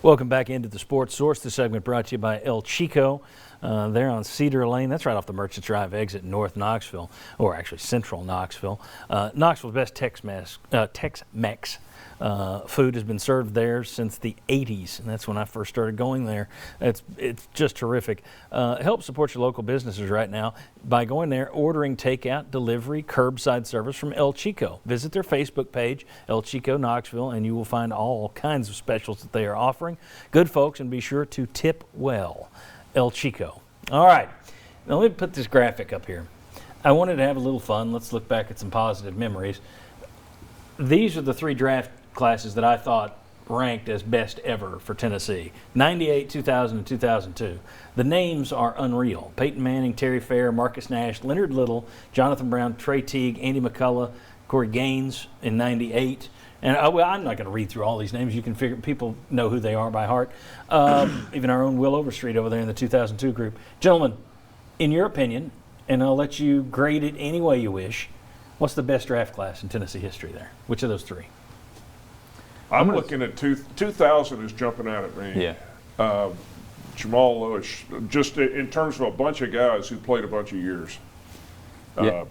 Welcome back into the Sports Source. This segment brought to you by El Chico. They're on Cedar Lane. That's right off the Merchants Drive exit in North Knoxville, or actually Central Knoxville. Knoxville's best Tex-Mex food has been served there since the 80s, and that's when I first started going there. It's just terrific. Help support your local businesses right now by going there, ordering takeout, delivery, curbside service from El Chico. Visit their Facebook page, El Chico Knoxville, and you will find all kinds of specials that they are offering. Good folks, and be sure to tip well. El Chico. All right, now let me put this graphic up here. I wanted to have a little fun. Let's look back at some positive memories. These are the three draft classes that I thought ranked as best ever for Tennessee. 98, 2000, and 2002. The names are unreal. Peyton Manning, Terry Fair, Marcus Nash, Leonard Little, Jonathan Brown, Trey Teague, Andy McCullough, Corey Gaines in 98. And I'm not going to read through all these names. You can figure, people know who they are by heart. Even our own Will Overstreet over there in the 2002 group. Gentlemen, in your opinion, and I'll let you grade it any way you wish, what's the best draft class in Tennessee history there? Which of those three? I'm looking at 2000 is jumping out at me. Yeah. Jamal Lewis, just in terms of a bunch of guys who played a bunch of years. Yeah.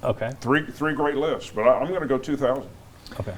Okay. Three great lists, but I'm going to go 2000. Okay.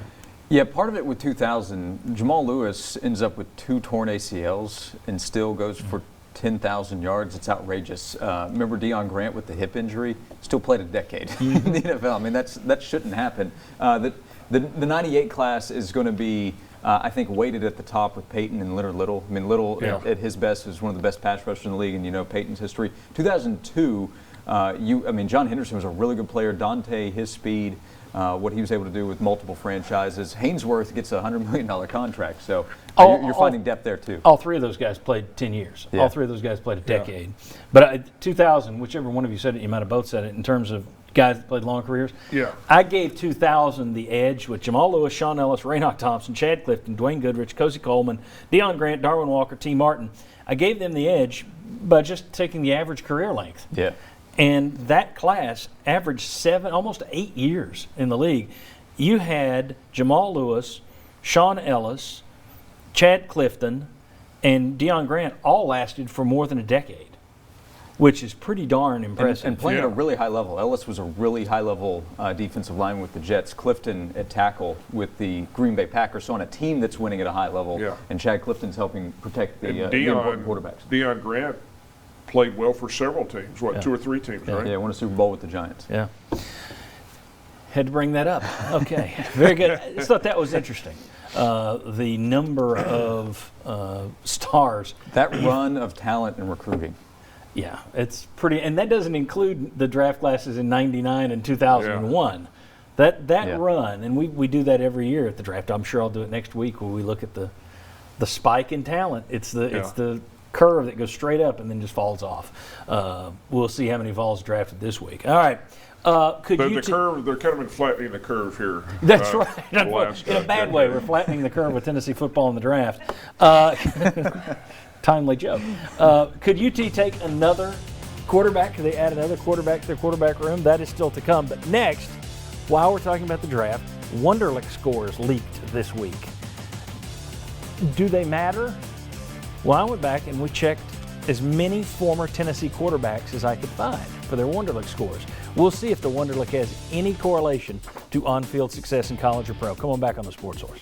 Yeah, part of it with 2000, Jamal Lewis ends up with 2 torn ACLs and still goes for 10,000 yards. It's outrageous. Remember Deion Grant with the hip injury? Still played a decade in the NFL. I mean, that shouldn't happen. The 98 class is going to be, I think, weighted at the top with Peyton and Leonard Little. I mean, Little at his best is one of the best pass rushers in the league, and you know Peyton's history. 2002, John Henderson was a really good player. Dante, his speed, what he was able to do with multiple franchises. Haynesworth gets a $100 million contract, so you're finding depth there too. All three of those guys played 10 years. Yeah. All three of those guys played a decade. Yeah. But 2000, whichever one of you said it, you might have both said it in terms of guys that played long careers. Yeah. I gave 2000 the edge with Jamal Lewis, Sean Ellis, Raynoch Thompson, Chad Clifton, Dwayne Goodrich, Cozy Coleman, Deion Grant, Darwin Walker, T. Martin. I gave them the edge by just taking the average career length. Yeah. And that class averaged almost 8 years in the league. You had Jamal Lewis, Sean Ellis, Chad Clifton, and Deion Grant all lasted for more than a decade, which is pretty darn impressive. And playing at a really high level. Ellis was a really high-level defensive lineman with the Jets. Clifton at tackle with the Green Bay Packers. So on a team that's winning at a high level, and Chad Clifton's helping protect the important quarterbacks. Deion Grant played well for several teams, 2 or 3 teams, right? Yeah, won a Super Bowl with the Giants. Yeah. Had to bring that up. Okay, very good. I just thought that was interesting. The number of stars. That run of talent and recruiting. Yeah, it's pretty, and that doesn't include the draft classes in 99 and 2001. Yeah. That run, and we do that every year at the draft. I'm sure I'll do it next week where we look at the spike in talent. It's the curve that goes straight up and then just falls off. We'll see how many Vols drafted this week. All right. The curve, they're kind of been flattening the curve here. That's right. In a bad way, we're flattening the curve with Tennessee football in the draft. Timely joke. Could UT take another quarterback? Could they add another quarterback to their quarterback room? That is still to come. But next, while we're talking about the draft, Wonderlic scores leaked this week. Do they matter? Well, I went back and we checked as many former Tennessee quarterbacks as I could find for their Wonderlic scores. We'll see if the Wonderlic has any correlation to on-field success in college or pro. Come on back on the Sports Source.